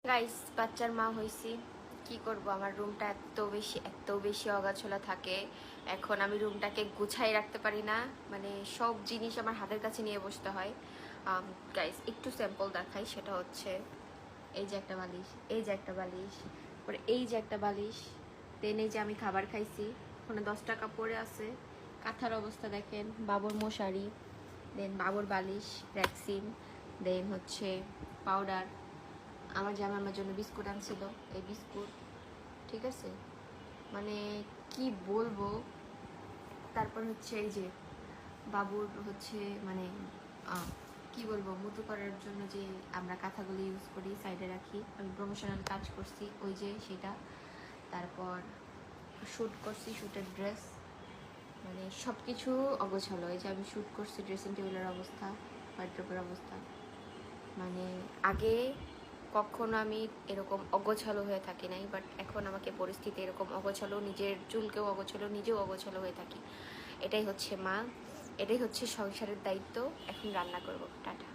Guys, বাচ্চার মা হইছি, কি করব। আমার রুমটা এত বেশি অগাছলা থাকে। এখন আমি রুমটাকে গুছাই রাখতে পারি না, মানে সব জিনিস আমার হাতের কাছে নিয়ে বসতে হয়। গাইস, একটু স্যাম্পল দেখাই, সেটা হচ্ছে এই যে একটা বালিশ, এই যে একটা বালিশ, পরে এই যে একটা বালিশ, দেন এই যে আমি খাবার খাইছি, ওখানে 10 টাকা পড়ে আছে। কাঁথার অবস্থা দেখেন, বাবুর মশারি, দেন বাবুর বালিশ, ভ্যাকসিন, দেন হচ্ছে পাউডার, আমার জামা আমার জন্য বিস্কুট আনছিল, এই বিস্কুট, ঠিক আছে, মানে কি বলবো। তারপর হচ্ছে এই যে বাবুর হচ্ছে মানে কি বলবো, মুতু করার জন্য যে আমরা কাঁথাগুলো ইউজ করি, সাইডে রাখি, আমি প্রমোশনাল কাজ করছি ওই যে সেটা। তারপর শ্যুট করছি, শ্যুটের ড্রেস, মানে সব কিছু অগোছালো। এই যে আমি শ্যুট করছি, ড্রেসিং টেবিলের অবস্থা, ওয়ার্ড্রোবের অবস্থা, মানে আগে কখনো আমি এরকম অগোছালো হয়ে থাকি নাই, বাট এখন আমাকে পরিস্থিতি এরকম অগোছালো, নিজের চুলকেও অগোছালো, নিজেও অগোছালো হয়ে থাকি। এটাই হচ্ছে মা, এটাই হচ্ছে সংসারের দায়িত্ব। এখন রান্না করব, টাটা।